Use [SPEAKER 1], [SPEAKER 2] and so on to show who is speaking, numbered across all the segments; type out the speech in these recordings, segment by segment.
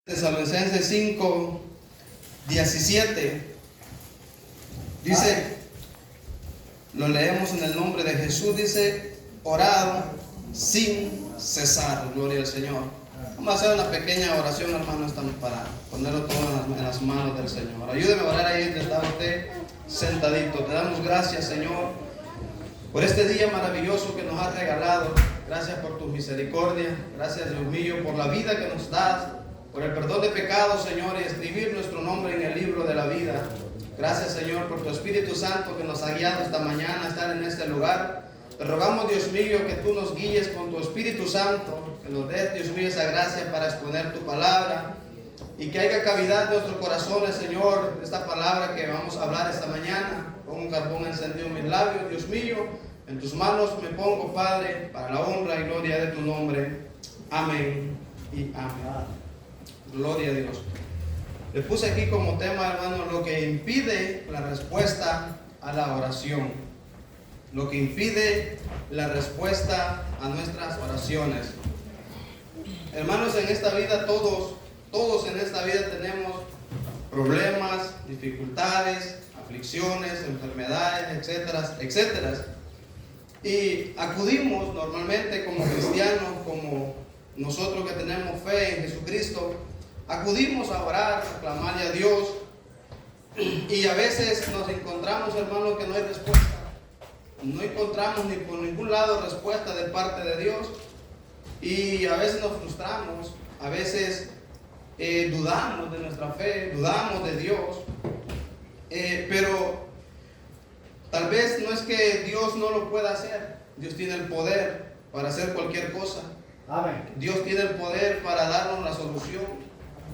[SPEAKER 1] Tesalonicenses 5, 17. Dice, lo leemos en el nombre de Jesús, dice, orad sin cesar. Gloria al Señor. Vamos a hacer una pequeña oración, hermanos, para ponerlo todo en las manos del Señor. Ayúdeme a orar ahí donde está usted sentadito. Te damos gracias, Señor, por este día maravilloso que nos has regalado. Gracias por tu misericordia. Gracias, Dios mío, por la vida que nos das, por el perdón de pecados, Señor, y escribir nuestro nombre en el libro de la vida. Gracias, Señor, por tu Espíritu Santo que nos ha guiado esta mañana a estar en este lugar. Te rogamos, Dios mío, que tú nos guíes con tu Espíritu Santo, que nos des, Dios mío, esa gracia para exponer tu palabra y que haya cavidad en nuestros corazones, Señor, de esta palabra que vamos a hablar esta mañana. Pon un carbón encendido en mis labios, Dios mío. En tus manos me pongo, Padre, para la honra y gloria de tu nombre. Amén y amén. Gloria a Dios. Le puse aquí como tema, hermano, lo que impide la respuesta a la oración. Lo que impide la respuesta a nuestras oraciones. Hermanos, en esta vida todos en esta vida tenemos problemas, dificultades, aflicciones, enfermedades, etcétera, etcétera. Y acudimos normalmente como cristianos, como nosotros que tenemos fe en Jesucristo, acudimos a orar, a clamarle a Dios, y a veces nos encontramos, hermanos, que no hay respuesta. No encontramos ni por ningún lado respuesta de parte de Dios, y a veces nos frustramos, a veces dudamos de nuestra fe, dudamos de Dios, pero tal vez no es que Dios no lo pueda hacer. Dios tiene el poder para hacer cualquier cosa.
[SPEAKER 2] Amén.
[SPEAKER 1] Dios tiene el poder para darnos la solución,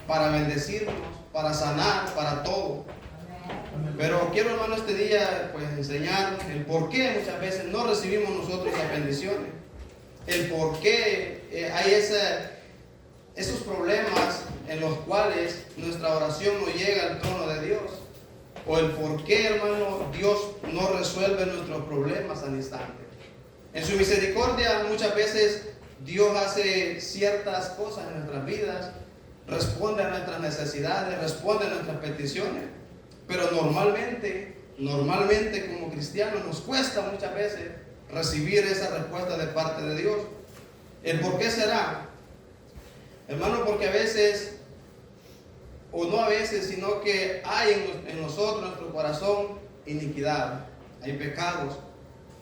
[SPEAKER 1] para bendecirnos, para sanar, para todo. Pero quiero, hermano, este día pues enseñar el por qué muchas veces no recibimos nosotros las bendiciones. El por qué hay esos problemas en los cuales nuestra oración no llega al trono de Dios. O el por qué, hermano, Dios no resuelve nuestros problemas al instante. En su misericordia muchas veces Dios hace ciertas cosas en nuestras vidas, responde a nuestras necesidades, responde a nuestras peticiones. Pero normalmente como cristianos nos cuesta muchas veces recibir esa respuesta de parte de Dios. ¿El por qué será? Hermano, porque a veces, o no a veces, sino que hay en nosotros, en nuestro corazón, iniquidad. Hay pecados,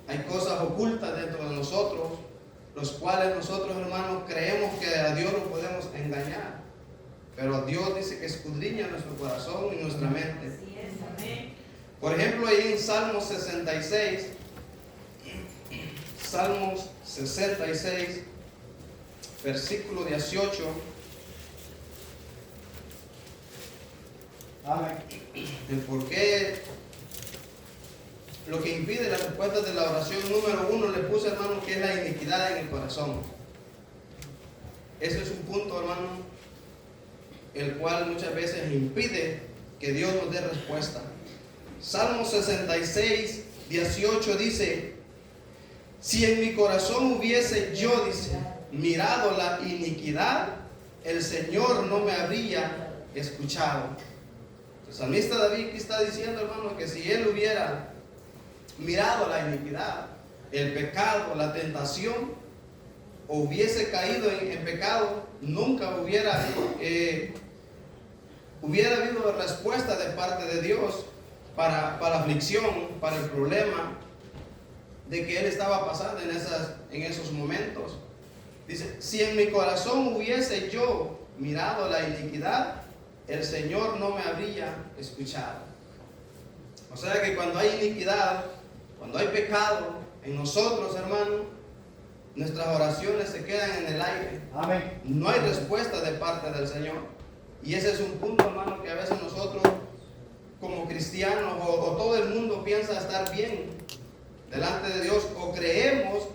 [SPEAKER 1] hay cosas ocultas dentro de nosotros, los cuales nosotros, hermanos, creemos que a Dios lo podemos engañar. Pero Dios dice que escudriña nuestro corazón y nuestra mente. Por ejemplo, ahí en Salmos 66, Salmos 66, versículo 18.
[SPEAKER 2] Amén.
[SPEAKER 1] El por qué, lo que impide la respuesta de la oración, número uno, le puse, hermano, que es la iniquidad en el corazón. Ese es un punto, hermano, el cual muchas veces impide que Dios nos dé respuesta. Salmo 66, 18 dice: si en mi corazón hubiese yo, dice, mirado la iniquidad, el Señor no me habría escuchado. El salmista David aquí está diciendo, hermano, que si él hubiera mirado la iniquidad, el pecado, la tentación, o hubiese caído en pecado, nunca hubiera habido respuesta de parte de Dios para la aflicción, para el problema de que él estaba pasando en esos momentos. Dice, si en mi corazón hubiese yo mirado la iniquidad, el Señor no me habría escuchado. O sea que cuando hay iniquidad, cuando hay pecado en nosotros, hermano, nuestras oraciones se quedan en el aire.
[SPEAKER 2] Amén.
[SPEAKER 1] No hay respuesta de parte del Señor. Y ese es un punto, hermano, que a veces nosotros como cristianos o todo el mundo piensa estar bien delante de Dios, o creemos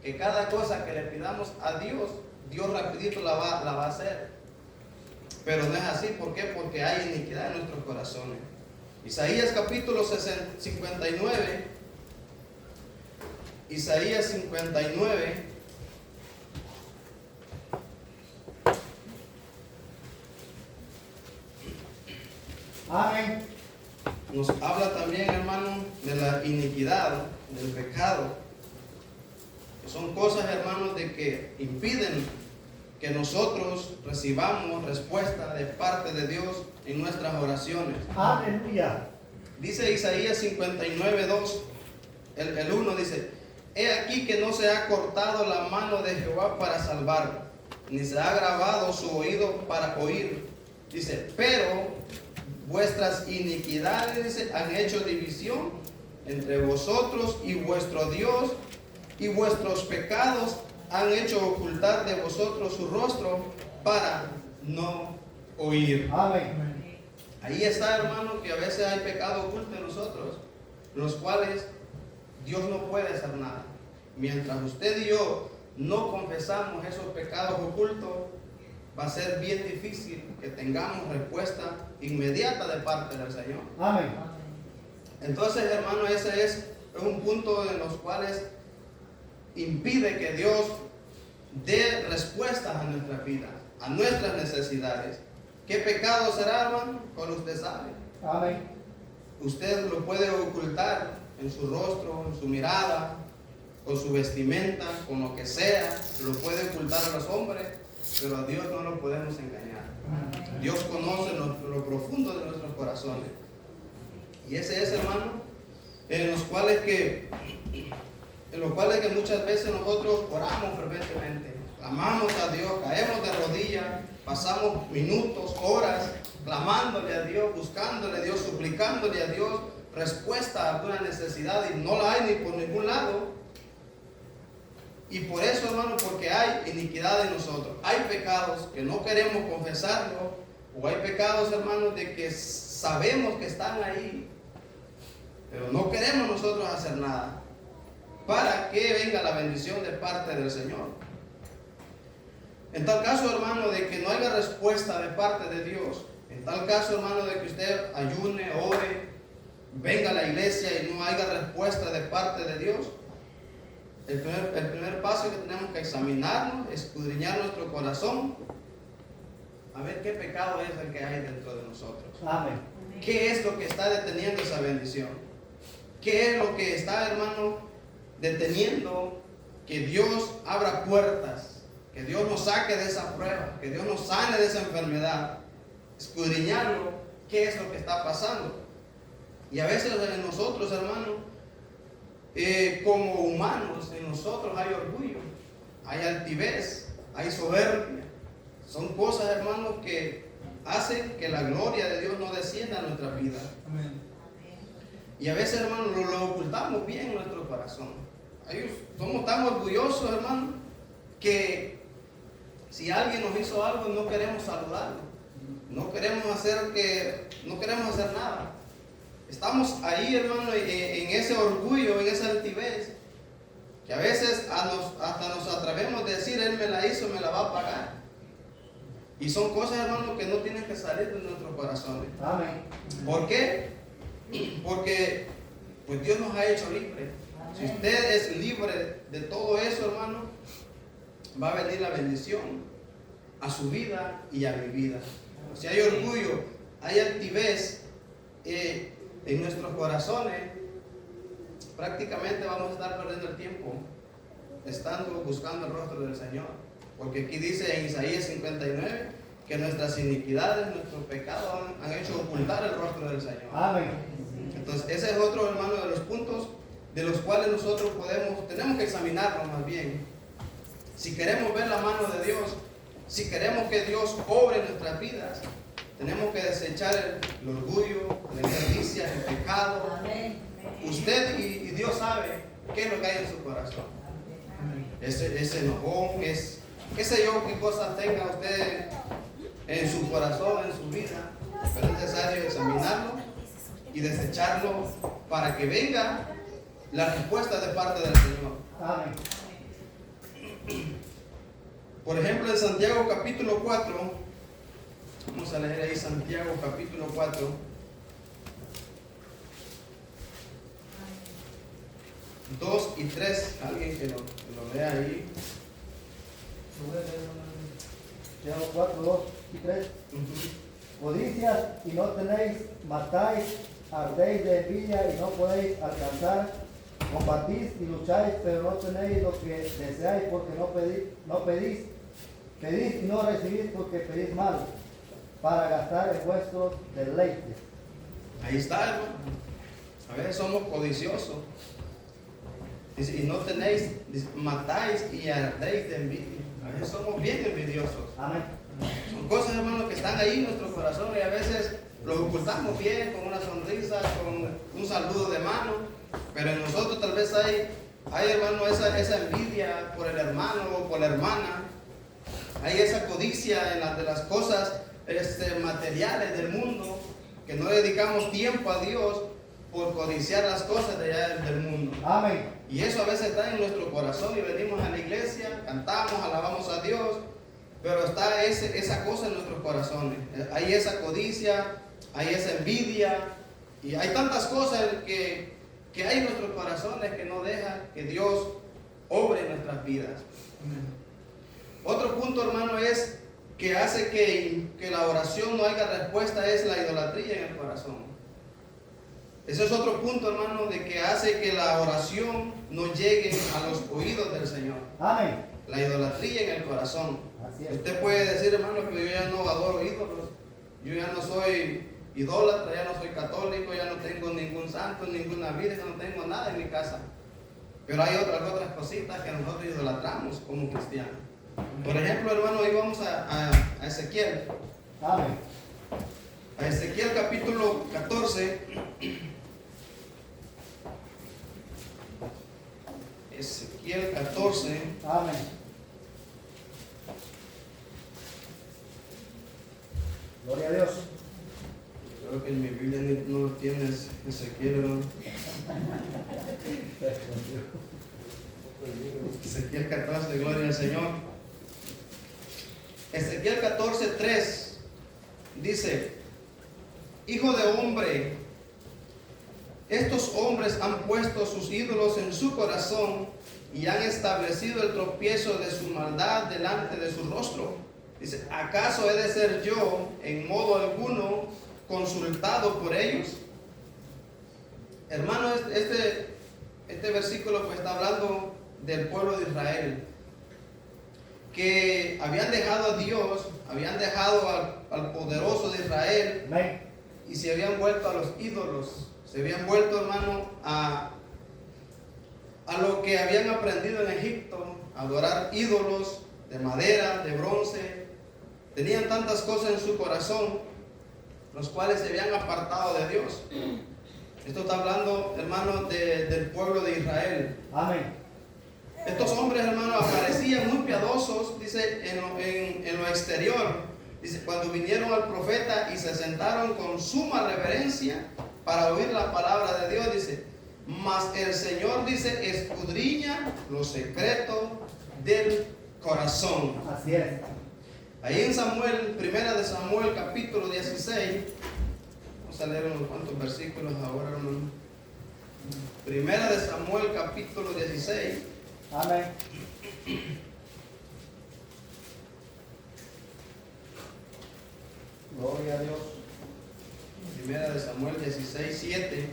[SPEAKER 1] que cada cosa que le pidamos a Dios, Dios rapidito la va a hacer. Pero no es así. ¿Por qué? Porque hay iniquidad en nuestros corazones. Isaías capítulo 59. Isaías 59.
[SPEAKER 2] Amén.
[SPEAKER 1] Nos habla también, hermano, de la iniquidad, del pecado. Son cosas, hermanos, de que impiden que nosotros recibamos respuesta de parte de Dios en nuestras oraciones.
[SPEAKER 2] Aleluya.
[SPEAKER 1] Dice Isaías 59:2, el 1 dice: He aquí que no se ha cortado la mano de Jehová para salvar, ni se ha grabado su oído para oír. Dice, pero vuestras iniquidades, dice, han hecho división entre vosotros y vuestro Dios, y vuestros pecados han hecho ocultar de vosotros su rostro para no oír.
[SPEAKER 2] Amén.
[SPEAKER 1] Ahí está, hermano, que a veces hay pecado oculto en nosotros, los cuales Dios no puede hacer nada. Mientras usted y yo no confesamos esos pecados ocultos, va a ser bien difícil que tengamos respuesta inmediata de parte del Señor.
[SPEAKER 2] Amén.
[SPEAKER 1] Entonces, hermano, ese es un punto en los cuales impide que Dios dé respuestas a nuestra vida, a nuestras necesidades. ¿Qué pecado será, hermano? Pues usted sabe.
[SPEAKER 2] Amén.
[SPEAKER 1] Usted lo puede ocultar en su rostro, en su mirada, con su vestimenta, con lo que sea. Lo puede ocultar a los hombres, pero a Dios no lo podemos engañar. Dios conoce lo profundo de nuestros corazones. Y ese es, hermano, en los cuales que muchas veces nosotros oramos ferventemente, clamamos a Dios, caemos de rodillas, pasamos minutos, horas, clamándole a Dios, buscándole a Dios, suplicándole a Dios respuesta a alguna necesidad, y no la hay ni por ningún lado. Y por eso, hermano, porque hay iniquidad en nosotros, hay pecados que no queremos confesarlo, o hay pecados, hermanos, de que sabemos que están ahí, pero no queremos nosotros hacer nada para que venga la bendición de parte del Señor. En tal caso, hermano, de que no haya respuesta de parte de Dios, en tal caso, hermano, de que usted ayune, ore, venga a la iglesia y no haya respuesta de parte de Dios, el primer paso es que tenemos que examinarnos, escudriñar nuestro corazón, a ver qué pecado es el que hay dentro de nosotros.
[SPEAKER 2] Amén.
[SPEAKER 1] ¿Qué es lo que está deteniendo esa bendición? ¿Qué es lo que está, hermano, deteniendo que Dios abra puertas, que Dios nos saque de esa prueba, que Dios nos sane de esa enfermedad? Escudriñarlo, ¿qué es lo que está pasando? Y a veces en nosotros, hermano, como humanos, en nosotros hay orgullo, hay altivez, hay soberbia. Son cosas, hermanos, que hacen que la gloria de Dios no descienda a nuestra vida.
[SPEAKER 2] Amén.
[SPEAKER 1] Y a veces, hermano, lo ocultamos bien en nuestro corazón. Somos tan orgullosos, hermano, que si alguien nos hizo algo, no queremos saludarlo. No queremos hacer nada. Estamos ahí, hermano, en ese orgullo, en esa altivez, que a veces hasta nos atrevemos a decir, Él me la hizo, me la va a pagar. Y son cosas, hermano, que no tienen que salir de nuestros corazones.
[SPEAKER 2] Amén.
[SPEAKER 1] ¿Por qué? Porque pues Dios nos ha hecho libres. Si usted es libre de todo eso, hermano, va a venir la bendición a su vida y a mi vida. Si hay orgullo, hay altivez en nuestros corazones, prácticamente vamos a estar perdiendo el tiempo buscando el rostro del Señor. Porque aquí dice en Isaías 59 que nuestras iniquidades, nuestros pecados han hecho ocultar el rostro del Señor.
[SPEAKER 2] Amén.
[SPEAKER 1] Entonces ese es otro, hermano, de los puntos de los cuales nosotros tenemos que examinarnos más bien. Si queremos ver la mano de Dios, si queremos que Dios obre en nuestras vidas, tenemos que desechar el orgullo, la injusticia, el pecado. Usted y Dios sabe qué es lo que hay en su corazón. Ese enojón, qué sé yo, qué cosas tenga usted en su corazón, en su vida. Pero es necesario examinarlo y desecharlo para que venga la respuesta de parte del Señor.
[SPEAKER 2] Amén.
[SPEAKER 1] Por ejemplo, en Santiago capítulo 4, vamos a leer ahí Santiago capítulo 4. Dos y 3, alguien que lo lea ahí.
[SPEAKER 2] Santiago 4, 2 y 3. codicias y no tenéis, matáis, ardéis de envidia y no podéis alcanzar, combatís y lucháis, pero no tenéis lo que deseáis porque no pedís, pedís y no recibís porque pedís mal, para gastar en vuestros deleites.
[SPEAKER 1] Ahí está, hermano. A veces somos codiciosos. Dice, y no tenéis, dice, matáis y ardéis de envidia. A veces somos bien envidiosos.
[SPEAKER 2] Amén.
[SPEAKER 1] Son cosas, hermano, que están ahí en nuestro corazón y a veces los ocultamos bien, con una sonrisa, con un saludo de mano. Pero en nosotros tal vez hay hermano, esa envidia por el hermano o por la hermana. Hay esa codicia de las cosas materiales del mundo, que no dedicamos tiempo a Dios por codiciar las cosas de allá del mundo.
[SPEAKER 2] Amén.
[SPEAKER 1] Y eso a veces está en nuestro corazón y venimos a la iglesia, cantamos, alabamos a Dios, pero está esa cosa en nuestros corazones. Hay esa codicia, hay esa envidia y hay tantas cosas que hay en nuestros corazones que no dejan que Dios obre en nuestras vidas. Otro punto, hermano, es que hace que la oración no haya respuesta, es la idolatría en el corazón. Ese es otro punto, hermano, de que hace que la oración no llegue a los oídos del Señor.
[SPEAKER 2] Amén.
[SPEAKER 1] La idolatría en el corazón.
[SPEAKER 2] Así es.
[SPEAKER 1] Usted puede decir, hermano, que yo ya no adoro ídolos, yo ya no soy idólatra, ya no soy católico, ya no tengo ningún santo, ninguna virgen, no tengo nada en mi casa. Pero hay otras cositas que nosotros idolatramos como cristianos. Por ejemplo, hermano, hoy vamos a Ezequiel.
[SPEAKER 2] Amén.
[SPEAKER 1] A Ezequiel capítulo 14. Ezequiel 14.
[SPEAKER 2] Amén. Gloria a Dios.
[SPEAKER 1] Creo que en mi Biblia no tienes Ezequiel, hermano. Ezequiel 14, gloria al Señor. Ezequiel 14:3 dice: Hijo de hombre, estos hombres han puesto sus ídolos en su corazón y han establecido el tropiezo de su maldad delante de su rostro. Dice: ¿acaso he de ser yo en modo alguno consultado por ellos? Hermano, este versículo pues está hablando del pueblo de Israel, que habían dejado a Dios, habían dejado al poderoso de Israel.
[SPEAKER 2] Amén.
[SPEAKER 1] Y se habían vuelto a los ídolos, se habían vuelto, hermano, a lo que habían aprendido en Egipto, a adorar ídolos de madera, de bronce. Tenían tantas cosas en su corazón, los cuales se habían apartado de Dios. Esto está hablando, hermano, del pueblo de Israel.
[SPEAKER 2] Amén.
[SPEAKER 1] Estos hombres, hermano, aparecían muy piadosos, dice, en lo exterior. Dice, cuando vinieron al profeta y se sentaron con suma reverencia para oír la palabra de Dios, dice, mas el Señor, dice, escudriña los secretos del corazón.
[SPEAKER 2] Así es.
[SPEAKER 1] Ahí en Samuel, primera de Samuel, capítulo 16, vamos a leer unos cuantos versículos ahora, hermano. Primera de Samuel, capítulo 16.
[SPEAKER 2] Amén. Gloria a Dios.
[SPEAKER 1] Primera de Samuel 16:7.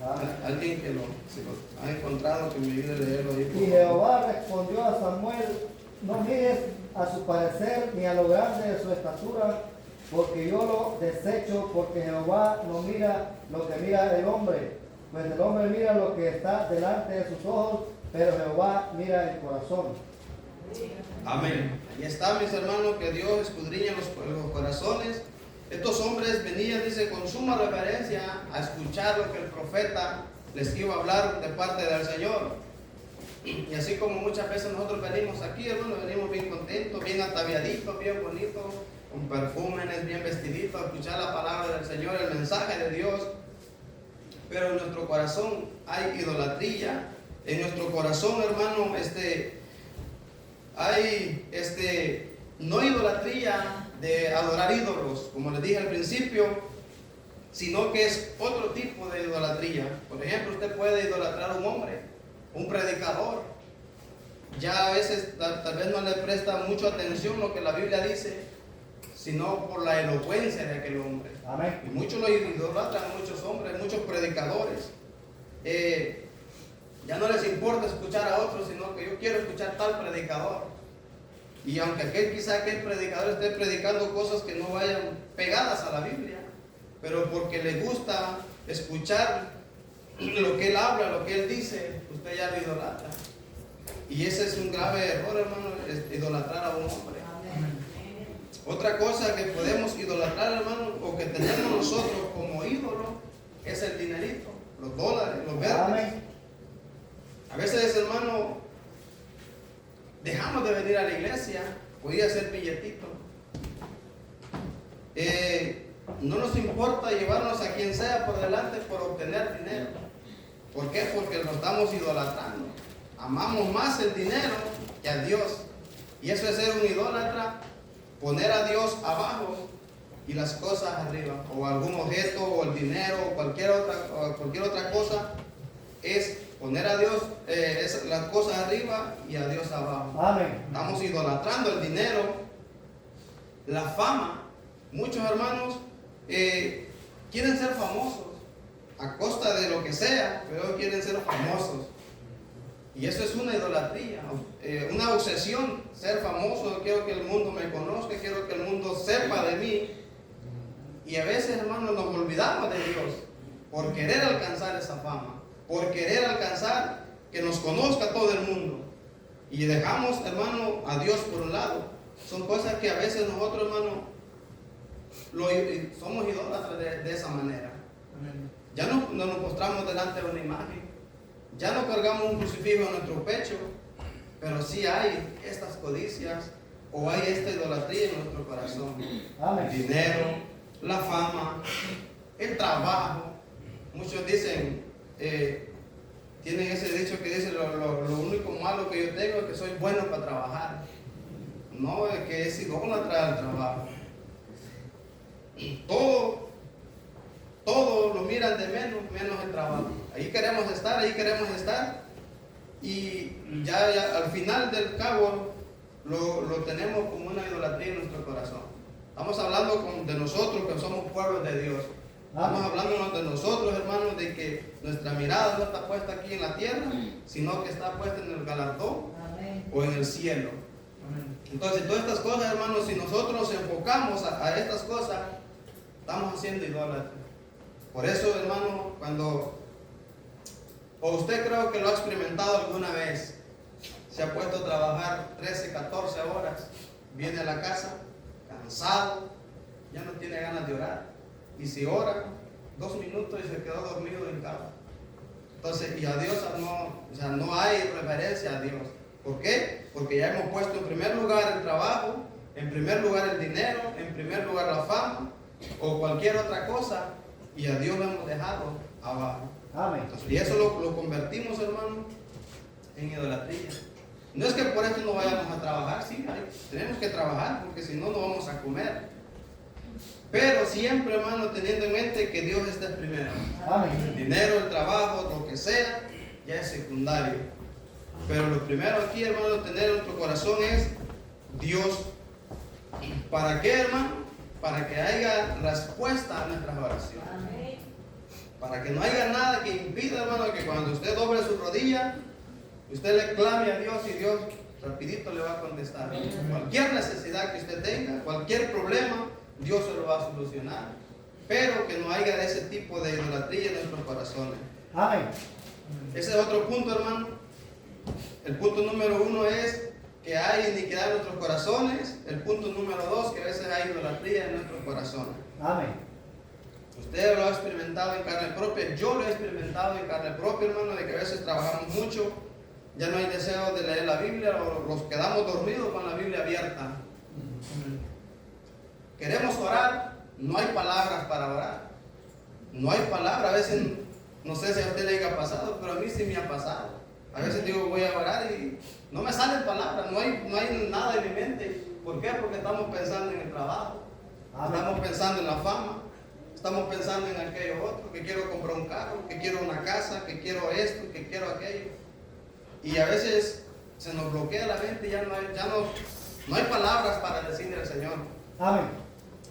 [SPEAKER 2] Amén.
[SPEAKER 1] Alguien que se lo ha encontrado, que me ayude a leerlo ahí. por
[SPEAKER 2] Y
[SPEAKER 1] favor.
[SPEAKER 2] Jehová respondió a Samuel: no mires a su parecer ni a lo grande de su estatura, porque yo lo desecho, porque Jehová no mira lo que mira el hombre, pues el hombre mira lo que está delante de sus ojos, pero Jehová mira el corazón.
[SPEAKER 1] Amén. Ahí está, mis hermanos, que Dios escudriña los corazones. Estos hombres venían, dice, con suma reverencia a escuchar lo que el profeta les iba a hablar de parte del Señor. Y así como muchas veces nosotros venimos aquí, hermano, venimos bien contentos, bien ataviaditos, bien bonitos, con perfúmenes, bien vestiditos, a escuchar la palabra del Señor, el mensaje de Dios. Pero en nuestro corazón hay idolatría. En nuestro corazón, hermano, hay no idolatría de adorar ídolos, como les dije al principio, sino que es otro tipo de idolatría. Por ejemplo, usted puede idolatrar a un hombre, un predicador. Ya a veces tal vez no le presta mucha atención lo que la Biblia dice, sino por la elocuencia de aquel hombre.
[SPEAKER 2] Amén.
[SPEAKER 1] Y muchos lo idolatran, muchos hombres, muchos predicadores. Ya no les importa escuchar a otros, sino que yo quiero escuchar tal predicador. Y aunque aquel predicador esté predicando cosas que no vayan pegadas a la Biblia, pero porque le gusta escuchar lo que él habla, lo que él dice, usted ya lo idolatra. Y ese es un grave error, hermano, es idolatrar a un hombre. Otra cosa que podemos idolatrar, hermano, o que tenemos nosotros como ídolo, es el dinerito, los dólares, los verdes.
[SPEAKER 2] Amén.
[SPEAKER 1] A veces, hermano, dejamos de venir a la iglesia, podía ser billetito. No nos importa llevarnos a quien sea por delante por obtener dinero. ¿Por qué? Porque lo estamos idolatrando. Amamos más el dinero que a Dios. Y eso es ser un idólatra, poner a Dios abajo y las cosas arriba. O algún objeto, o el dinero, o cualquier otra cosa, es poner a Dios, las cosas arriba y a Dios abajo.
[SPEAKER 2] Amén.
[SPEAKER 1] Estamos idolatrando el dinero, la fama. Muchos hermanos quieren ser famosos a costa de lo que sea, pero quieren ser famosos. Y eso es una idolatría, una obsesión, ser famoso. Quiero que el mundo me conozca, quiero que el mundo sepa de mí. Y a veces, hermanos, nos olvidamos de Dios por querer alcanzar esa fama, por querer alcanzar que nos conozca todo el mundo. Y dejamos, hermano, a Dios por un lado. Son cosas que a veces nosotros, hermano, somos idólatras de esa manera. Ya no nos postramos delante de una imagen, ya no cargamos un crucifijo en nuestro pecho, pero sí hay estas codicias o hay esta idolatría en nuestro corazón.
[SPEAKER 2] Amén.
[SPEAKER 1] El dinero, la fama, el trabajo. Muchos dicen, tienen ese dicho que dice, lo único malo que yo tengo es que soy bueno para trabajar. No, es que es idólatra al trabajo. Todo lo miran de menos el trabajo. Ahí queremos estar, y ya al final del cabo lo tenemos como una idolatría en nuestro corazón. Estamos hablando de nosotros que somos pueblos de Dios. Estamos hablando de nosotros, hermanos, de que nuestra mirada no está puesta aquí en la tierra, sino que está puesta en el galardón o en el cielo. Entonces, todas estas cosas, hermanos, si nosotros nos enfocamos a estas cosas, estamos haciendo idólatras. Por eso, hermano, o usted creo que lo ha experimentado alguna vez, se ha puesto a trabajar 13, 14 horas, viene a la casa cansado, ya no tiene ganas de orar, y si ora 2 minutos y se quedó dormido en cama. Entonces, y a Dios no hay reverencia a Dios. ¿Por qué? Porque ya hemos puesto en primer lugar el trabajo, en primer lugar el dinero, en primer lugar la fama o cualquier otra cosa, y a Dios lo hemos dejado abajo.
[SPEAKER 2] Amén.
[SPEAKER 1] Entonces, y eso lo convertimos, hermano, en idolatría. No es que por eso no vayamos a trabajar, sí, tenemos que trabajar, porque si no, no vamos a comer. Pero siempre, hermano, teniendo en mente que Dios está primero.
[SPEAKER 2] Amén.
[SPEAKER 1] El dinero, el trabajo, lo que sea, ya es secundario. Pero lo primero aquí, hermano, tener en nuestro corazón es Dios. ¿Para qué, hermano? Para que haya respuesta a nuestras oraciones. Para que no haya nada que impida, hermano, que cuando usted doble su rodilla, usted le clame a Dios y Dios rapidito le va a contestar. Cualquier necesidad que usted tenga, cualquier problema, Dios se lo va a solucionar. Pero que no haya ese tipo de idolatría en nuestros corazones.
[SPEAKER 2] Amén.
[SPEAKER 1] Ese es otro punto, hermano. El punto número 1 es que hay iniquidad en nuestros corazones. El punto número 2, que a veces hay idolatría en nuestros corazones.
[SPEAKER 2] Amén.
[SPEAKER 1] Usted lo ha experimentado en carne propia, yo lo he experimentado en carne propia, hermano, de que a veces trabajamos mucho, ya no hay deseo de leer la Biblia, o nos quedamos dormidos con la Biblia abierta. Queremos orar, no hay palabras para orar. No hay palabras, a veces, no sé si a usted le haya pasado, pero a mí sí me ha pasado. A veces digo, voy a orar y no me salen palabras, no hay nada en mi mente. ¿Por qué? Porque estamos pensando en el trabajo, estamos pensando en la fama. Estamos pensando en aquello otro, que quiero comprar un carro, que quiero una casa, que quiero esto, que quiero aquello. Y a veces se nos bloquea la mente y ya no hay palabras para decirle al Señor.
[SPEAKER 2] Amén.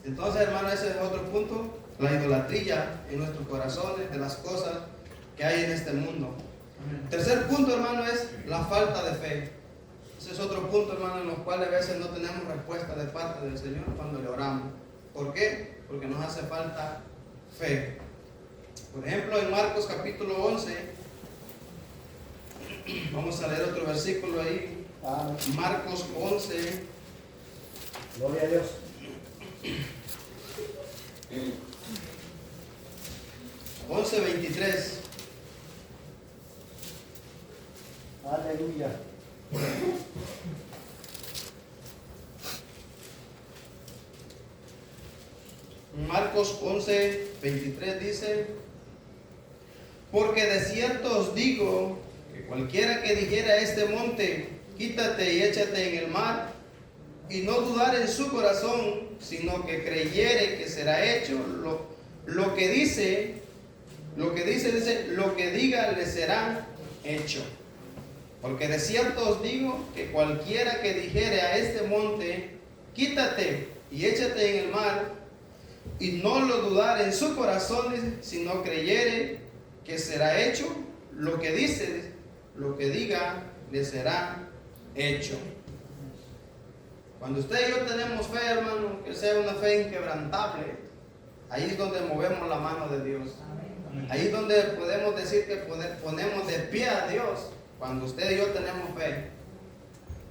[SPEAKER 1] Entonces, hermano, ese es otro punto, la idolatría en nuestros corazones, de las cosas que hay en este mundo. Tercer punto, hermano, es la falta de fe. Ese es otro punto, hermano, en los cuales a veces no tenemos respuesta de parte del Señor cuando le oramos. ¿Por qué? Porque nos hace falta fe. Por ejemplo, en Marcos capítulo 11, vamos a leer otro versículo ahí.
[SPEAKER 2] Amén.
[SPEAKER 1] Marcos 11.
[SPEAKER 2] Gloria a Dios.
[SPEAKER 1] Once 23.
[SPEAKER 2] Aleluya.
[SPEAKER 1] Marcos 11, 23 dice: porque de cierto os digo que cualquiera que dijera a este monte, quítate y échate en el mar, y no dudar en su corazón, sino que creyere que será hecho lo que dice, lo que diga le será hecho. Porque de cierto os digo que cualquiera que dijere a este monte, quítate y échate en el mar, y no lo dudar en su corazón, sino creyere que será hecho lo que dice, lo que diga le será hecho. Cuando usted y yo tenemos fe, hermano, que sea una fe inquebrantable, ahí es donde movemos la mano de Dios. Ahí es donde podemos decir que ponemos de pie a Dios. Cuando usted y yo tenemos fe.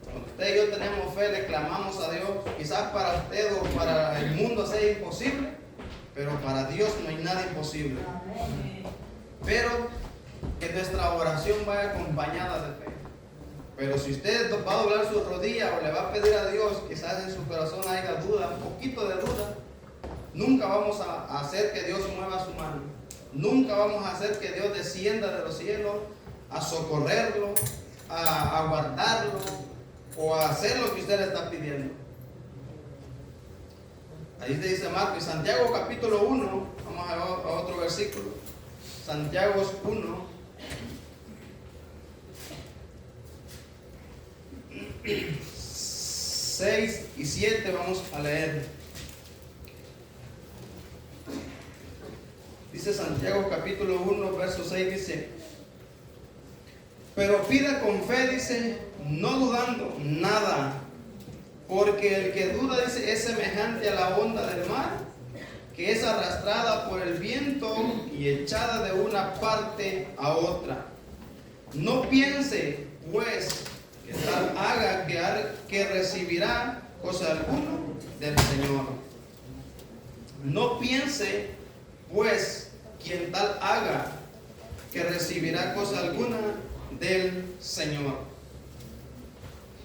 [SPEAKER 1] Cuando usted y yo tenemos fe, le clamamos a Dios. Quizás para usted o para el mundo sea imposible, pero para Dios no hay nada imposible. Pero que nuestra oración vaya acompañada de fe. Pero si usted va a doblar su rodilla o le va a pedir a Dios, quizás en su corazón haya duda, un poquito de duda, nunca vamos a hacer que Dios mueva su mano. Nunca vamos a hacer que Dios descienda de los cielos a socorrerlo, a guardarlo o a hacer lo que usted le está pidiendo. Ahí dice Marcos, Santiago capítulo 1, vamos a otro versículo. Santiago 1. 6 y 7 vamos a leer. Dice Santiago capítulo 1, verso 6, dice: pero pida con fe, dice, no dudando nada, porque el que duda, dice, es semejante a la onda del mar, que es arrastrada por el viento y echada de una parte a otra. No piense, pues, que tal haga que recibirá cosa alguna del Señor. No piense, pues, quien tal haga que recibirá cosa alguna del Señor.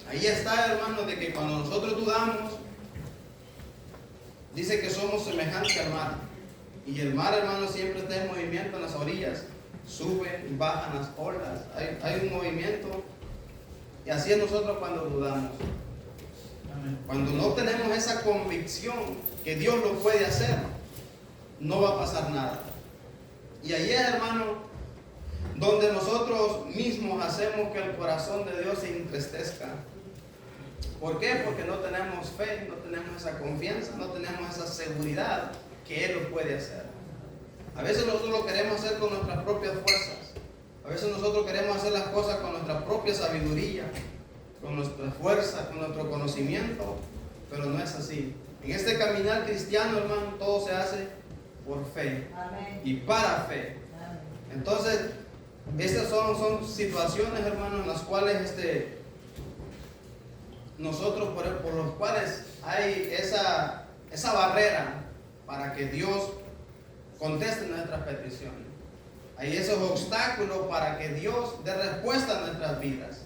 [SPEAKER 1] Ahí está, hermano, de que cuando nosotros dudamos, dice que somos semejantes al mar. Y el mar, hermano, siempre está en movimiento en las orillas. Suben, bajan las olas. Hay un movimiento. Y así es nosotros cuando dudamos. Cuando no tenemos esa convicción que Dios lo puede hacer, no va a pasar nada. Y ahí es, hermano, donde nosotros mismos hacemos que el corazón de Dios se entristezca. ¿Por qué? Porque no tenemos fe, no tenemos esa confianza, no tenemos esa seguridad que Él lo puede hacer. A veces nosotros lo queremos hacer con nuestras propias fuerzas. A veces nosotros queremos hacer las cosas con nuestra propia sabiduría, con nuestra fuerza, con nuestro conocimiento, pero no es así. En este caminar cristiano, hermano, todo se hace por fe. Amén. Y para fe. Amén. Entonces, estas son situaciones, hermanos, en las cuales nosotros por los cuales hay esa barrera para que Dios conteste nuestras peticiones. Hay esos obstáculos para que Dios dé respuesta a nuestras vidas.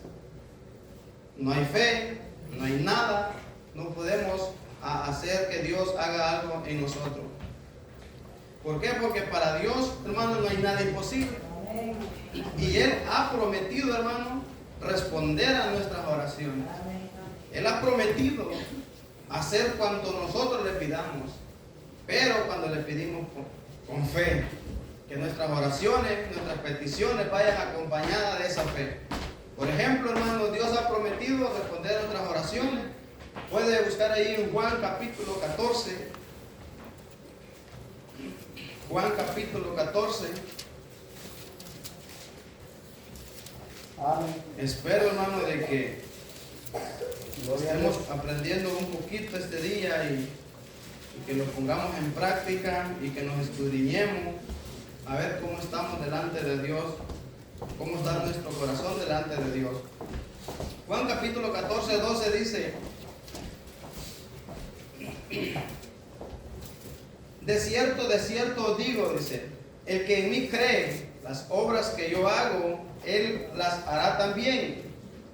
[SPEAKER 1] No hay fe, no hay nada, no podemos hacer que Dios haga algo en nosotros. ¿Por qué? Porque para Dios, hermano, no hay nada imposible. Y Él ha prometido, hermano, responder a nuestras oraciones. Él ha prometido hacer cuanto nosotros le pidamos, pero cuando le pedimos con fe, que nuestras oraciones, nuestras peticiones vayan acompañadas de esa fe. Por ejemplo, hermano, Dios ha prometido responder a nuestras oraciones. Puede buscar ahí en Juan capítulo 14, Juan capítulo 14.
[SPEAKER 2] Amén.
[SPEAKER 1] Espero, hermano, de que
[SPEAKER 2] Gloria a Dios.
[SPEAKER 1] estemos aprendiendo un poquito este día y que lo pongamos en práctica y que nos escudriñemos a ver cómo estamos delante de Dios, cómo está nuestro corazón delante de Dios. Juan capítulo 14, 12 dice: de cierto os digo, dice, el que en mí cree, las obras que yo hago, él las hará también,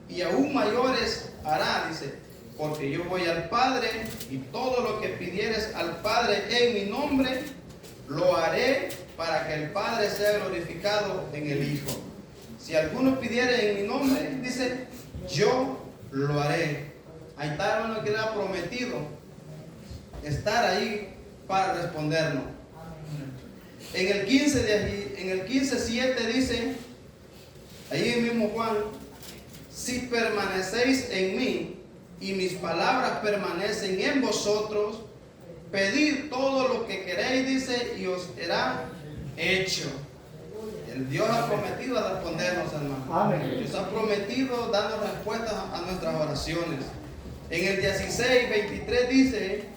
[SPEAKER 1] y aún mayores hará, dice, porque yo voy al Padre, y todo lo que pidieres al Padre en mi nombre, lo haré para que el Padre sea glorificado en el Hijo. Si alguno pidiere en mi nombre, dice, yo lo haré. Ahí está, hermano, que le ha prometido estar ahí para respondernos. En el 15 de allí, en el 15:7 dice, ahí mismo Juan, si permanecéis en mí y mis palabras permanecen en vosotros, pedid todo lo que queréis, dice, y os será hecho. El Dios ha prometido a respondernos, hermano.
[SPEAKER 2] Amén.
[SPEAKER 1] Dios ha prometido darnos respuestas a nuestras oraciones. En el 16:23 dice,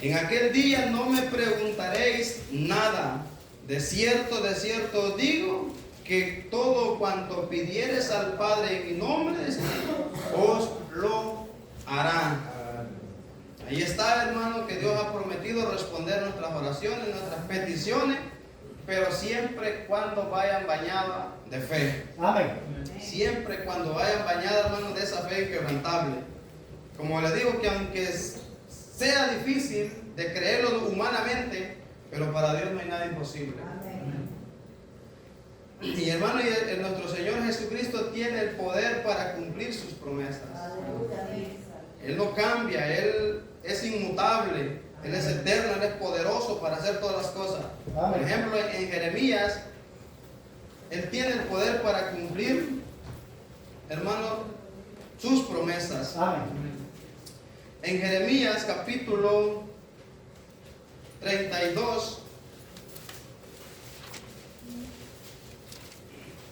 [SPEAKER 1] en aquel día no me preguntaréis nada. De cierto os digo que todo cuanto pidieres al Padre en mi nombre, os lo hará. Ahí está, hermano, que Dios ha prometido responder nuestras oraciones, nuestras peticiones, pero siempre cuando vayan bañadas de fe.
[SPEAKER 2] Amén.
[SPEAKER 1] Siempre cuando vayan bañadas, hermano, de esa fe inquebrantable. Como les digo, que aunque sea difícil de creerlo humanamente, pero para Dios no hay nada imposible. Y hermano, nuestro Señor Jesucristo tiene el poder para cumplir sus promesas. Él no cambia, Él es inmutable, Él es eterno, Él es poderoso para hacer todas las cosas. Por ejemplo, en Jeremías, Él tiene el poder para cumplir, hermano, sus promesas.
[SPEAKER 2] Amén.
[SPEAKER 1] En Jeremías capítulo 32,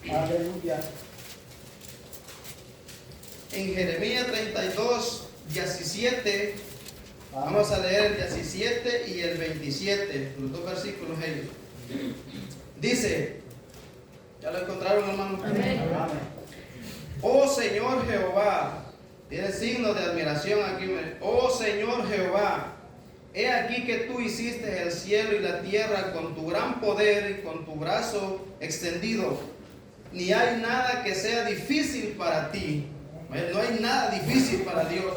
[SPEAKER 2] Aleluya.
[SPEAKER 1] en Jeremías 32, 17, vamos a leer el 17 y el 27, los dos versículos ellos. Dice, ¿ya lo encontraron, hermano?
[SPEAKER 2] Amén.
[SPEAKER 1] Oh Señor Jehová, tiene signo de admiración aquí. Oh Señor Jehová, he aquí que tú hiciste el cielo y la tierra con tu gran poder y con tu brazo extendido. Ni hay nada que sea difícil para ti. No hay nada difícil para Dios.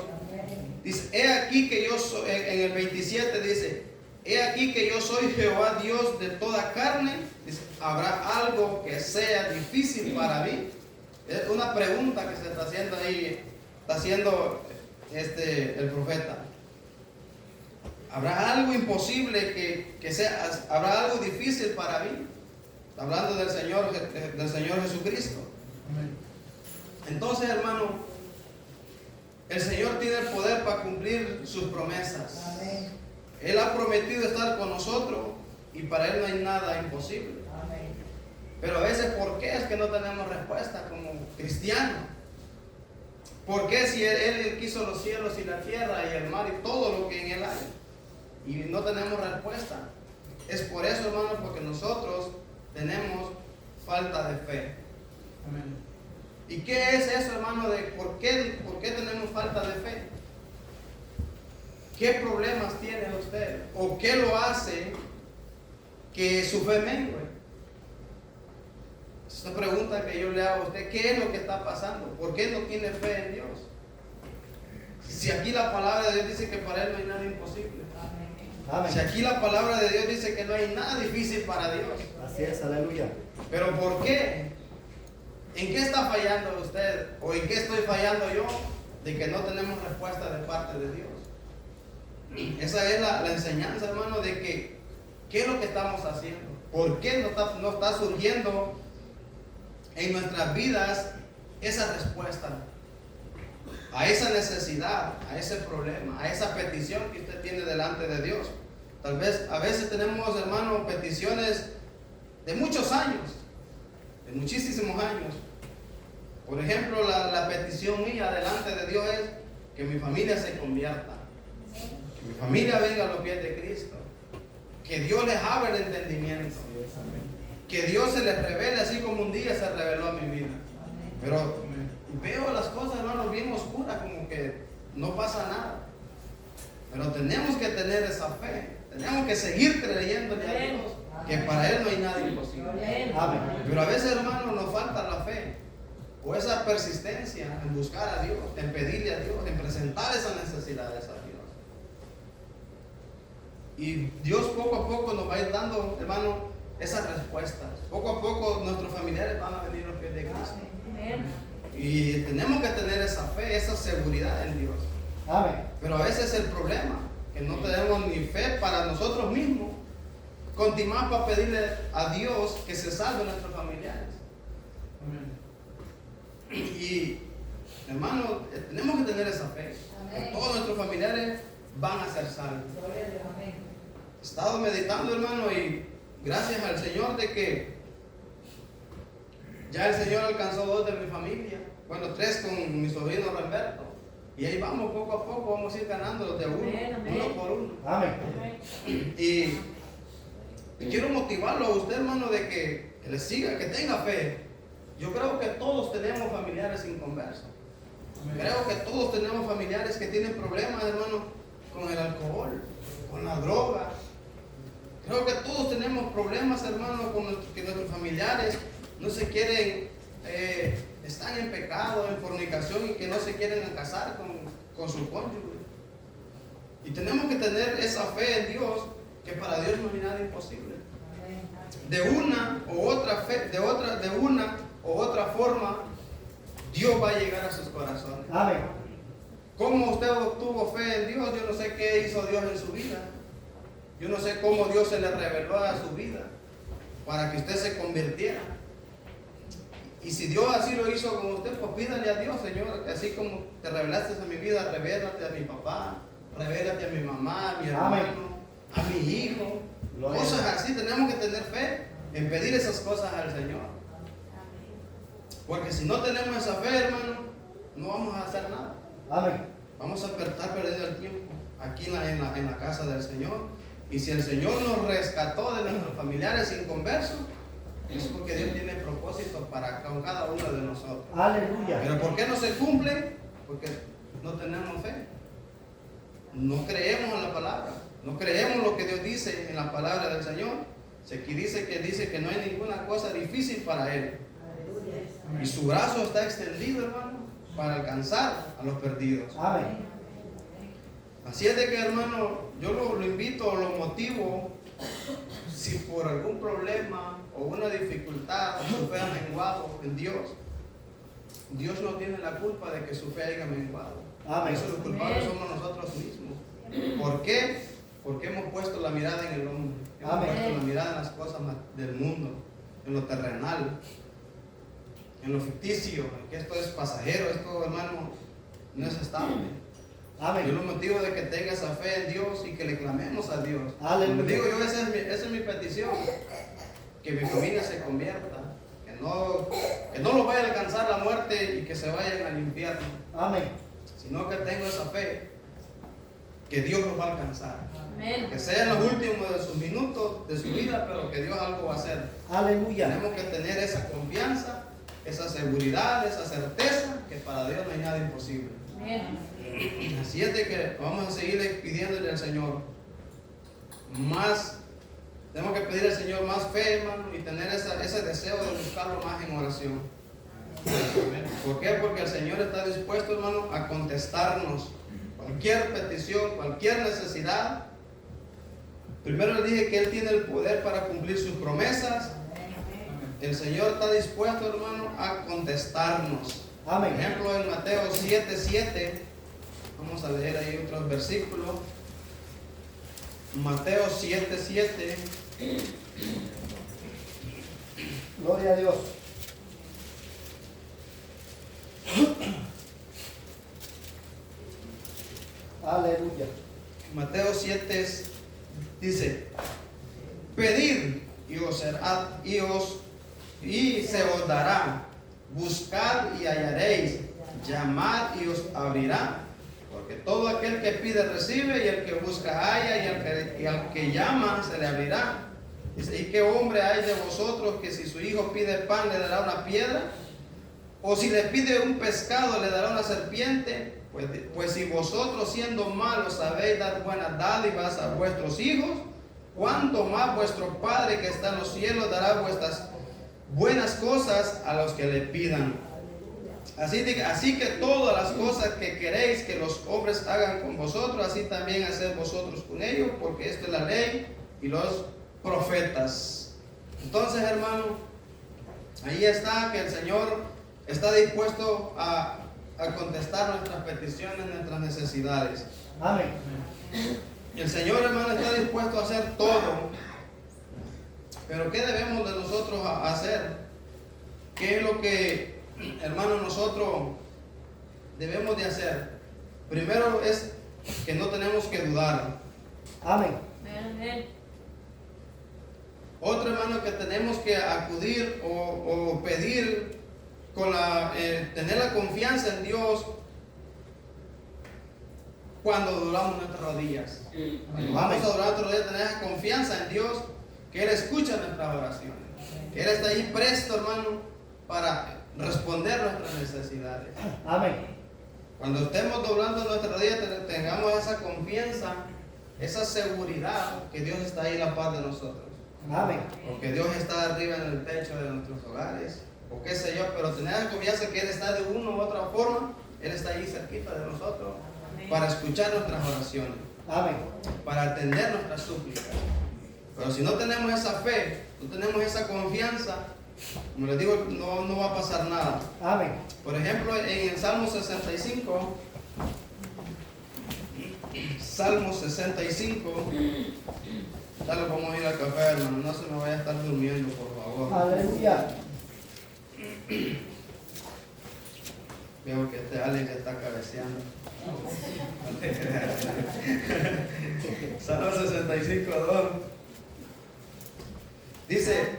[SPEAKER 1] Dice, he aquí que yo soy, en el 27 dice, he aquí que yo soy Jehová Dios de toda carne. Dice, ¿habrá algo que sea difícil para mí? Es una pregunta que se está haciendo ahí, está haciendo el profeta. ¿Habrá algo imposible que sea, habrá algo difícil para mí? Hablando del Señor Jesucristo. Entonces, hermano, el Señor tiene el poder para cumplir sus promesas. Él ha prometido estar con nosotros y para Él no hay nada imposible. Pero a veces, ¿por qué es que no tenemos respuesta como cristianos? ¿Por qué si él quiso los cielos y la tierra y el mar y todo lo que en él hay? Y no tenemos respuesta. Es por eso, hermano, porque nosotros tenemos falta de fe. Amén. ¿Y qué es eso, hermano? De por qué tenemos falta de fe? ¿Qué problemas tiene usted? ¿O qué lo hace que su fe mengue? Esta pregunta que yo le hago a usted, ¿qué es lo que está pasando? ¿Por qué no tiene fe en Dios? Si aquí la palabra de Dios dice que para Él no hay nada imposible.
[SPEAKER 2] Amén.
[SPEAKER 1] Si aquí la palabra de Dios dice que no hay nada difícil para Dios.
[SPEAKER 2] Así es, aleluya.
[SPEAKER 1] ¿Pero por qué? ¿En qué está fallando usted? ¿O en qué estoy fallando yo? De que no tenemos respuesta de parte de Dios. Esa es la enseñanza, hermano, de que ¿qué es lo que estamos haciendo? ¿Por qué no está surgiendo en nuestras vidas esa respuesta a esa necesidad, a ese problema, a esa petición que usted tiene delante de Dios? Tal vez a veces tenemos, hermano, peticiones de muchos años, de muchísimos años. Por ejemplo, la petición mía delante de Dios es que mi familia se convierta, que mi familia venga a los pies de Cristo, que Dios les abra el entendimiento, que Dios se les revele así como un día se reveló a mi vida. Pero veo las cosas, hermano, bien oscuras, como que no pasa nada. Pero tenemos que tener esa fe, tenemos que seguir creyéndole a Dios, que para Él no hay nada imposible. Pero a veces, hermano, nos falta la fe, o esa persistencia en buscar a Dios, en pedirle a Dios, en presentar esas necesidades a Dios. Y Dios poco a poco nos va a ir dando, hermano, esas respuestas. Poco a poco nuestros familiares van a venir a los pies de Cristo. Y tenemos que tener esa fe, esa seguridad en Dios. Pero a veces el problema, que no tenemos ni fe para nosotros mismos, continuamos para pedirle a Dios que se salve nuestros familiares. Y hermano, tenemos que tener esa fe, que todos nuestros familiares van a ser salvos. He estado meditando, hermano, y gracias al Señor de que ya el Señor alcanzó 2 de mi familia, bueno, 3 con mi sobrino Roberto, y ahí vamos poco a poco, vamos a ir ganándolos de uno por uno. Y quiero motivarlo a usted, hermano, de que le siga, que tenga fe. Yo creo que todos tenemos familiares inconversos. Creo que todos tenemos familiares que tienen problemas, hermano, con el alcohol, con la droga. Creo que todos tenemos problemas, hermano, con que nuestros familiares no se quieren, están en pecado, en fornicación y que no se quieren casar con su cónyuge. Y tenemos que tener esa fe en Dios, que para Dios no hay nada imposible. De una u otra fe, de una u otra forma, Dios va a llegar a sus corazones. ¿Cómo usted obtuvo fe en Dios? Yo no sé qué hizo Dios en su vida. Yo no sé cómo Dios se le reveló a su vida para que usted se convirtiera. Y si Dios así lo hizo con usted, pues pídale a Dios, Señor, así como te revelaste a mi vida, revélate a mi papá, revélate a mi mamá, a mi hermano, a mi hijo. Cosas así, tenemos que tener fe en pedir esas cosas al Señor. Porque si no tenemos esa fe, hermano, no vamos a hacer nada. Vamos a estar perdiendo el tiempo aquí en la casa del Señor. Y si el Señor nos rescató de nuestros familiares inconversos, es porque Dios tiene propósitos para con cada uno de nosotros.
[SPEAKER 2] Aleluya.
[SPEAKER 1] Pero ¿por qué no se cumple? Porque no tenemos fe. No creemos en la palabra. No creemos lo que Dios dice en la palabra del Señor. Aquí dice que no hay ninguna cosa difícil para Él. Y su brazo está extendido, hermano, para alcanzar a los perdidos. Así es de que, hermano, yo lo invito, lo motivo, si por algún problema o una dificultad su fe ha menguado en Dios, Dios no tiene la culpa de que su fe haya menguado. Eso los culpables somos nosotros mismos. ¿Por qué? Porque hemos puesto la mirada en el hombre. Hemos puesto la mirada en las cosas del mundo, en lo terrenal, en lo ficticio, que esto es pasajero, esto, hermano, no es estable. Yo lo motivo de que tenga esa fe en Dios y que le clamemos a Dios. Como digo yo, esa es mi petición, que mi familia se convierta, que no lo vaya a alcanzar la muerte y que se vayan al infierno, sino que tengo esa fe, que Dios los va a alcanzar. Que sea en los últimos de sus minutos de su vida, pero que Dios algo va a hacer. Tenemos que tener esa confianza, esa seguridad, esa certeza, que para Dios no hay nada imposible. Así es de que vamos a seguir pidiéndole al Señor más. Tenemos que pedir al Señor más fe, hermano, y tener ese deseo de buscarlo más en oración. ¿Por qué? Porque el Señor está dispuesto, hermano, a contestarnos cualquier petición, cualquier necesidad. Primero le dije que Él tiene el poder para cumplir sus promesas. El Señor está dispuesto, hermano, a contestarnos. Por ejemplo, en Mateo 7:7, vamos a leer ahí otros versículos. Mateo 7:7.
[SPEAKER 2] Gloria a Dios. Aleluya.
[SPEAKER 1] Mateo Dice, pedid y os será, y se os dará, buscad y hallaréis, llamad y os abrirá, porque todo aquel que pide recibe, y el que busca halla, y al que llama se le abrirá. Dice, ¿y qué hombre hay de vosotros que si su hijo pide pan le dará una piedra? ¿O si le pide un pescado le dará una serpiente? Pues si vosotros siendo malos sabéis dar buenas dádivas a vuestros hijos, ¿cuánto más vuestro Padre que está en los cielos dará vuestras buenas cosas a los que le pidan? Así que todas las cosas que queréis que los hombres hagan con vosotros, así también haced vosotros con ellos, porque esto es la ley y los profetas. Entonces, hermano, ahí está que el Señor está dispuesto a contestar nuestras peticiones, nuestras necesidades.
[SPEAKER 2] Amén.
[SPEAKER 1] El Señor, hermano, está dispuesto a hacer todo. Pero ¿qué debemos de nosotros hacer? ¿Qué es lo que, hermano, nosotros debemos de hacer? Primero es que no tenemos que dudar.
[SPEAKER 2] Amén.
[SPEAKER 1] Otro, hermano, que tenemos que acudir o pedir con tener la confianza en Dios cuando doblamos nuestras rodillas. Cuando vamos a doblar nuestras rodillas, tener la confianza en Dios, que Él escucha nuestras oraciones, que Él está ahí presto, hermano, para responder nuestras necesidades.
[SPEAKER 2] Amén.
[SPEAKER 1] Cuando estemos doblando nuestras rodillas, tengamos esa confianza, esa seguridad que Dios está ahí a la paz de nosotros.
[SPEAKER 2] Amén.
[SPEAKER 1] O que Dios está arriba en el techo de nuestros hogares, o qué sé yo, pero tener la confianza que Él está de una u otra forma, Él está ahí cerquita de nosotros. Amén. Para escuchar nuestras oraciones.
[SPEAKER 2] Amén.
[SPEAKER 1] Para atender nuestras súplicas. Pero si no tenemos esa fe, no tenemos esa confianza, como les digo, no va a pasar nada.
[SPEAKER 2] Amén.
[SPEAKER 1] Por ejemplo, en el Salmo 65, Salmo 65, ya lo vamos a ir al café, hermano, no se me vaya a estar durmiendo, por favor.
[SPEAKER 2] Aleluya.
[SPEAKER 1] Veo que este Alex ya está cabeceando. Salmo 65, 2. Dice,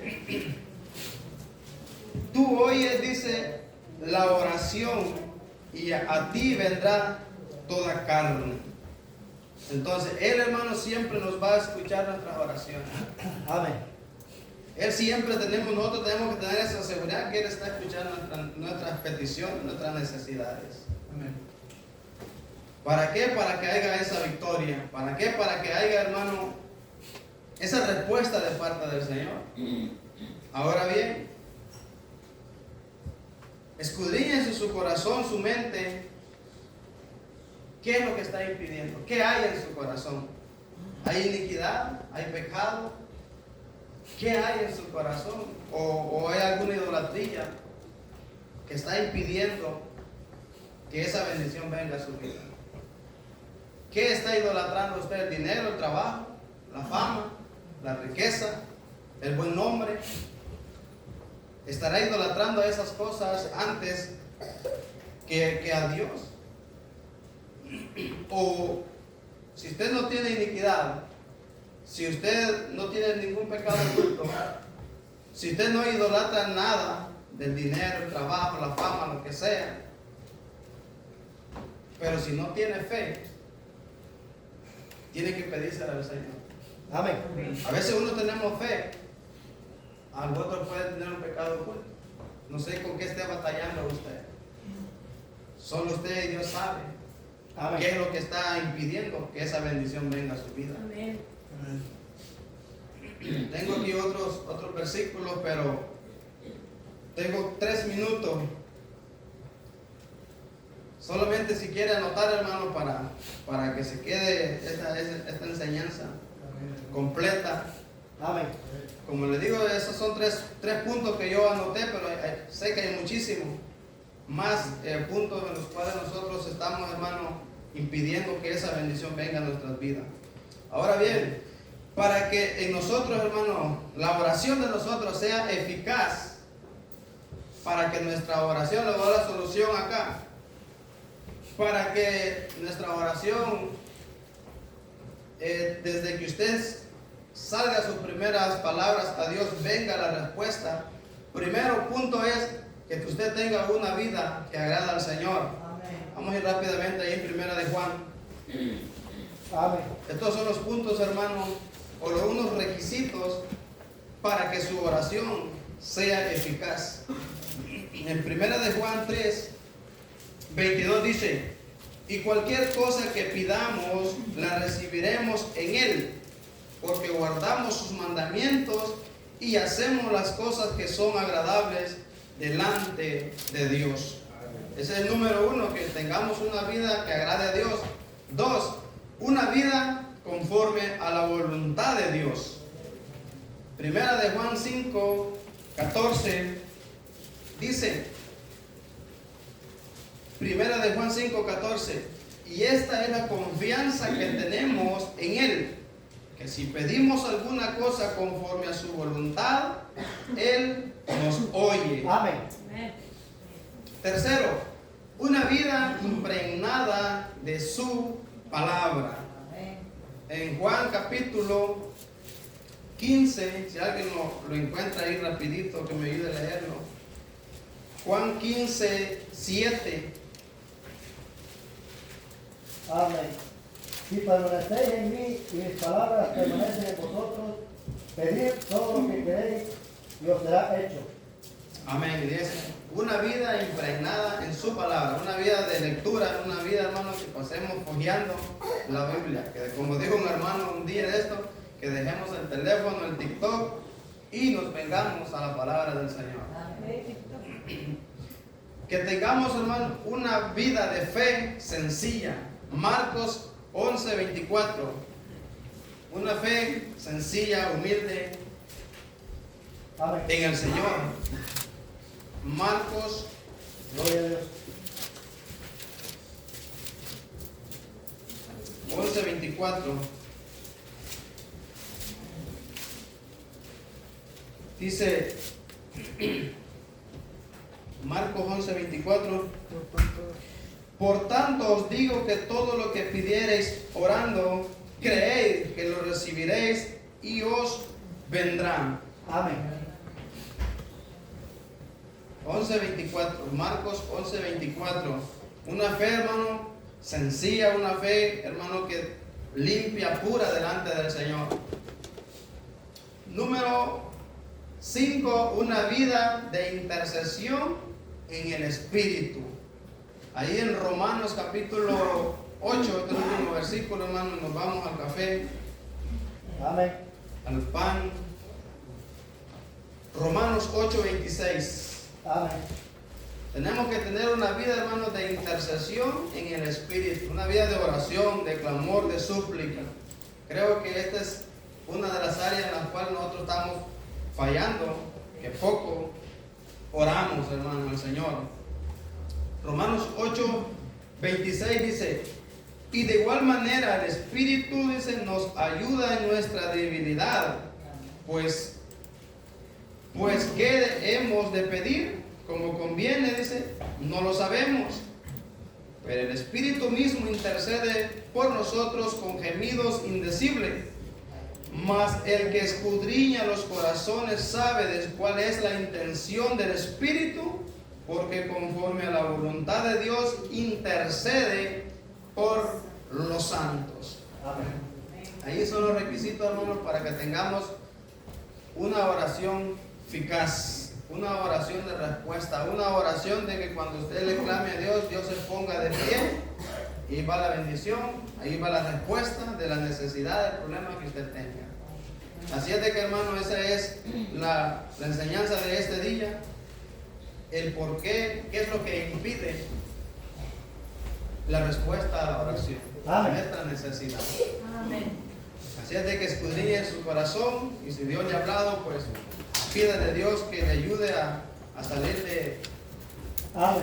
[SPEAKER 1] tú oyes, dice, la oración y a ti vendrá toda carne. Entonces, Él, hermano, siempre nos va a escuchar nuestras oraciones.
[SPEAKER 2] Amén.
[SPEAKER 1] Él siempre nosotros tenemos que tener esa seguridad que Él está escuchando nuestras peticiones, nuestras necesidades. Amén. ¿Para qué? Para que haya esa victoria. ¿Para qué? Para que haya, hermano, esa respuesta de parte del Señor. Ahora bien, escudriñen su corazón, su mente. ¿Qué es lo que está impidiendo? ¿Qué hay en su corazón? ¿Hay iniquidad? ¿Hay pecado? ¿Qué hay en su corazón? ¿O hay alguna idolatría que está impidiendo que esa bendición venga a su vida? ¿Qué está idolatrando usted? ¿El dinero, el trabajo, la fama, la riqueza, el buen nombre? ¿Estará idolatrando esas cosas antes que a Dios? O si usted no tiene iniquidad, si usted no tiene ningún pecado oculto, si usted no idolatra nada del dinero, el trabajo, la fama, lo que sea, pero si no tiene fe, tiene que pedírsela al Señor.
[SPEAKER 2] Amén.
[SPEAKER 1] A veces uno tenemos fe, al otro puede tener un pecado oculto. No sé con qué esté batallando usted. Solo usted y Dios sabe.
[SPEAKER 2] Amén.
[SPEAKER 1] ¿Qué es lo que está impidiendo que esa bendición venga a su vida?
[SPEAKER 3] Amén.
[SPEAKER 1] Tengo aquí otros versículos, pero tengo 3 minutos. Solamente si quiere anotar, hermano, para que se quede esta enseñanza completa.
[SPEAKER 2] Amén.
[SPEAKER 1] Como les digo, esos son tres puntos que yo anoté, pero sé que hay muchísimos más puntos en los cuales nosotros estamos, hermano, impidiendo que esa bendición venga a nuestras vidas. Ahora bien, para que en nosotros, hermano, la oración de nosotros sea eficaz, para que nuestra oración le dé la solución acá, para que nuestra oración, desde que usted salga sus primeras palabras a Dios, venga la respuesta. Primero punto es que usted tenga una vida que agrada al Señor. Vamos a ir rápidamente ahí en Primera de Juan.
[SPEAKER 2] Amén.
[SPEAKER 1] Estos son los puntos, hermanos, o unos requisitos para que su oración sea eficaz. En Primera de Juan 3, 22 dice: y cualquier cosa que pidamos la recibiremos en Él, porque guardamos sus mandamientos y hacemos las cosas que son agradables delante de Dios. Ese es el número 1, que tengamos una vida que agrade a Dios. 2, una vida conforme a la voluntad de Dios. Primera de Juan 5, 14 dice, Primera de Juan 5, 14, y esta es la confianza que tenemos en Él, que si pedimos alguna cosa conforme a su voluntad, Él nos oye.
[SPEAKER 2] Amén.
[SPEAKER 1] Tercero, una vida impregnada de su palabra. En Juan capítulo 15, si alguien lo encuentra ahí rapidito, que me ayude a leerlo. Juan 15, 7.
[SPEAKER 2] Amén. Si permanecéis en mí y mis palabras permanecen en vosotros, pedid todo lo que queréis y os será hecho.
[SPEAKER 1] Amén. Y es una vida impregnada en su palabra, una vida de lectura, una vida, hermanos, que pasemos hojeando la Biblia. Que como dijo un hermano un día de esto, que dejemos el teléfono, el TikTok y nos vengamos a la palabra del Señor. Que tengamos, hermanos, una vida de fe sencilla. Marcos 11, 24. Una fe sencilla, humilde
[SPEAKER 2] Amén.
[SPEAKER 1] en el Señor. Marcos
[SPEAKER 2] Gloria a Dios.
[SPEAKER 1] 11, 24. Dice Marcos 11, 24. Por tanto os digo que todo lo que pidiereis orando, creed que lo recibiréis y os vendrá.
[SPEAKER 2] Amén.
[SPEAKER 1] 11:24, Marcos 11:24. Una fe, hermano, sencilla, una fe, hermano, que limpia, pura delante del Señor. Número 5, una vida de intercesión en el Espíritu. Ahí en Romanos capítulo 8, este último versículo, hermano, nos vamos al café,
[SPEAKER 2] Amén.
[SPEAKER 1] al pan. Romanos 8:26.
[SPEAKER 2] Amén.
[SPEAKER 1] Tenemos que tener una vida, hermanos, de intercesión en el Espíritu, una vida de oración, de clamor, de súplica. Creo que esta es una de las áreas en las cuales nosotros estamos fallando, que poco oramos, hermano, al Señor. Romanos 8:26 dice, y de igual manera el Espíritu, dice, nos ayuda en nuestra debilidad, pues ¿qué hemos de pedir? Como conviene, dice, no lo sabemos, pero el Espíritu mismo intercede por nosotros con gemidos indecibles. Mas el que escudriña los corazones sabe cuál es la intención del Espíritu, porque conforme a la voluntad de Dios intercede por los santos.
[SPEAKER 2] Amén.
[SPEAKER 1] Ahí son los requisitos, hermanos, para que tengamos una oración eficaz, una oración de respuesta, una oración de que cuando usted le clame a Dios, Dios se ponga de pie, y ahí va la bendición, ahí va la respuesta de la necesidad, del problema que usted tenga. Así es de que, hermano, esa es la enseñanza de este día, el por qué, qué es lo que impide la respuesta a la oración, a nuestra necesidad.
[SPEAKER 3] Amén.
[SPEAKER 1] Así es de que escudriñe su corazón, y si Dios le ha hablado, pues pídale a Dios que le ayude a salir
[SPEAKER 2] Amén.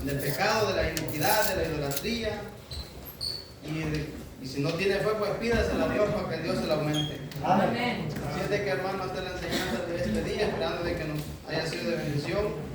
[SPEAKER 1] del pecado, de la iniquidad, de la idolatría, y si no tiene fe, pues pídasela a Dios para que Dios se la aumente.
[SPEAKER 2] Amén.
[SPEAKER 1] Así es de que, hermano, esta es la enseñanza de este día, esperando de que nos haya sido de bendición.